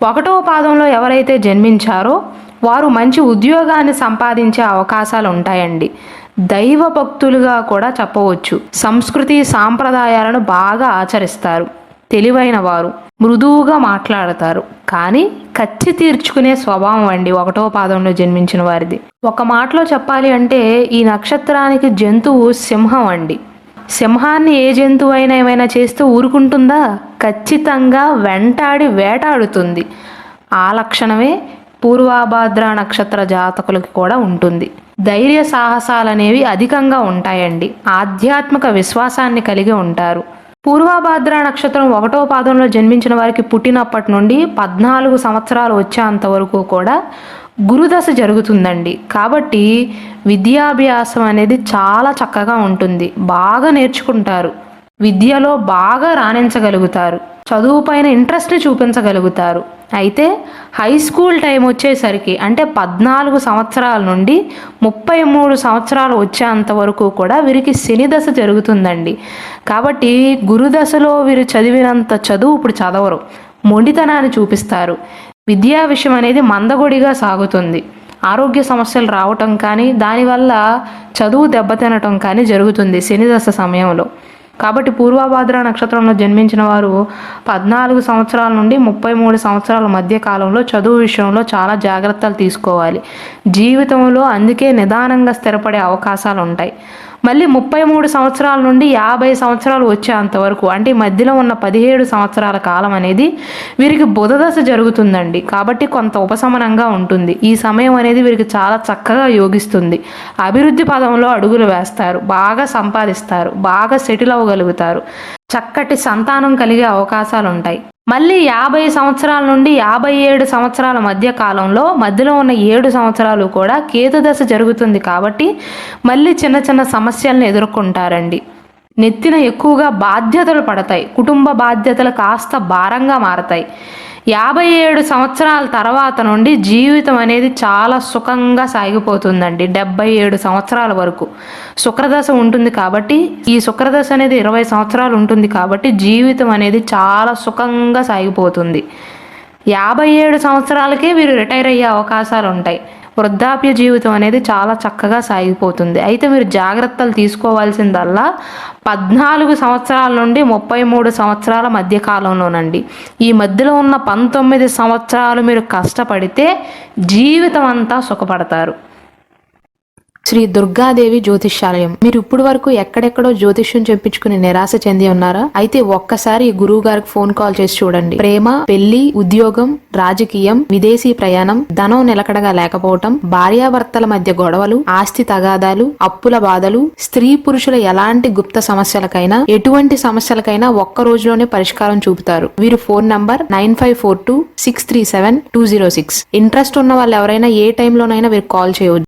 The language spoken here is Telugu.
ఒకటో పాదంలో ఎవరైతే జన్మించారో వారు మంచి ఉద్యోగాన్ని సంపాదించే అవకాశాలు ఉంటాయండి. దైవ భక్తులుగా కూడా చెప్పవచ్చు. సంస్కృతి సాంప్రదాయాలను బాగా ఆచరిస్తారు. తెలివైన వారు, మృదువుగా మాట్లాడతారు. కానీ కచ్చి తీర్చుకునే స్వభావం అండి ఒకటో పాదంలో జన్మించిన వారిది. ఒక మాటలో చెప్పాలి అంటే ఈ నక్షత్రానికి జంతువు సింహం అండి. సింహాన్ని ఏ జంతువు అయినా ఏమైనా చేస్తూ ఊరుకుంటుందా? ఖచ్చితంగా వెంటాడి వేటాడుతుంది. ఆ లక్షణమే పూర్వాభాద్ర నక్షత్ర జాతకులకి కూడా ఉంటుంది. ధైర్య సాహసాలనేవి అధికంగా ఉంటాయండి. ఆధ్యాత్మిక విశ్వాసాన్ని కలిగి ఉంటారు. పూర్వాభాద్ర నక్షత్రం ఒకటో పాదంలో జన్మించిన వారికి పుట్టినప్పటి నుండి 14 సంవత్సరాలు వచ్చేంత వరకు కూడా గురుదశ జరుగుతుందండి. కాబట్టి విద్యాభ్యాసం అనేది చాలా చక్కగా ఉంటుంది. బాగా నేర్చుకుంటారు. విద్యలో బాగా రాణించగలుగుతారు. చదువు పైన ఇంట్రెస్ట్ని చూపించగలుగుతారు. అయితే హై స్కూల్ టైం వచ్చేసరికి అంటే 14 సంవత్సరాల నుండి 33 సంవత్సరాలు వచ్చేంత వరకు కూడా వీరికి శని దశ జరుగుతుందండి. కాబట్టి గురుదశలో వీరు చదివినంత చదువు ఇప్పుడు చదవరు. మొండితనాన్ని చూపిస్తారు. విద్యా విషయం అనేది మందగొడిగా సాగుతుంది. ఆరోగ్య సమస్యలు రావటం కానీ దానివల్ల చదువు దెబ్బతినటం కానీ జరుగుతుంది శని దశ సమయంలో. కాబట్టి పూర్వభాద్ర నక్షత్రంలో జన్మించిన వారు 14 సంవత్సరాల నుండి 33 సంవత్సరాల మధ్య కాలంలో చదువు విషయంలో చాలా జాగ్రత్తలు తీసుకోవాలి. జీవితంలో అందుకే నిదానంగా స్థిరపడే అవకాశాలు ఉంటాయి. మళ్ళీ 33 సంవత్సరాల నుండి 50 సంవత్సరాలు వచ్చేంతవరకు అంటే మధ్యలో ఉన్న 17 సంవత్సరాల కాలం అనేది వీరికి బుధదశ జరుగుతుందండి. కాబట్టి కొంత ఉపశమనంగా ఉంటుంది. ఈ సమయం అనేది వీరికి చాలా చక్కగా యోగిస్తుంది. అభివృద్ధి పదంలో అడుగులు వేస్తారు. బాగా సంపాదిస్తారు. బాగా సెటిల్ అవ్వగలుగుతారు. చక్కటి సంతానం కలిగే అవకాశాలు ఉంటాయి. మళ్ళీ 50 సంవత్సరాల నుండి 57 సంవత్సరాల మధ్య కాలంలో మధ్యలో ఉన్న 7 సంవత్సరాలు కూడా కేతు దశ జరుగుతుంది. కాబట్టి మళ్ళీ చిన్న చిన్న సమస్యలను ఎదుర్కొంటారండి. నెత్తిన ఎక్కువగా బాధ్యతలు పడతాయి. కుటుంబ బాధ్యతలు కాస్త భారంగా మారతాయి. 57 సంవత్సరాల తర్వాత నుండి జీవితం అనేది చాలా సుఖంగా సాగిపోతుందండి. 77 సంవత్సరాల వరకు శుక్రదశ ఉంటుంది. కాబట్టి ఈ శుక్రదశ అనేది 20 సంవత్సరాలు ఉంటుంది. కాబట్టి జీవితం అనేది చాలా సుఖంగా సాగిపోతుంది. 57 సంవత్సరాలకే వీరు రిటైర్ అయ్యే అవకాశాలు ఉంటాయి. వృద్ధాప్య జీవితం అనేది చాలా చక్కగా సాగిపోతుంది. అయితే మీరు జాగ్రత్తలు తీసుకోవాల్సిందల్లా 14 సంవత్సరాల నుండి 33 సంవత్సరాల మధ్య కాలంలోనండి. ఈ మధ్యలో ఉన్న 19 సంవత్సరాలు మీరు కష్టపడితే జీవితం అంతా సుఖపడతారు. శ్రీ దుర్గాదేవి జ్యోతిష్యాలయం. మీరు ఇప్పుడు వరకు ఎక్కడెక్కడో జ్యోతిష్యం చెప్పించుకుని నిరాశ చెంది ఉన్నారా? అయితే ఒక్కసారి గురువు గారికి ఫోన్ కాల్ చేసి చూడండి. ప్రేమ, పెళ్లి, ఉద్యోగం, రాజకీయం, విదేశీ ప్రయాణం, ధనం నిలకడగా లేకపోవటం, భార్యాభర్తల మధ్య గొడవలు, ఆస్తి తగాదాలు, అప్పుల బాధలు, స్త్రీ పురుషుల ఎలాంటి గుప్త సమస్యలకైనా ఎటువంటి సమస్యలకైనా ఒక్క రోజులోనే పరిష్కారం చూపుతారు. వీరు ఫోన్ నంబర్ 9542637206. ఇంట్రెస్ట్ ఉన్న వాళ్ళు ఎవరైనా ఏ టైంలోనైనా వీరు కాల్ చేయవచ్చు.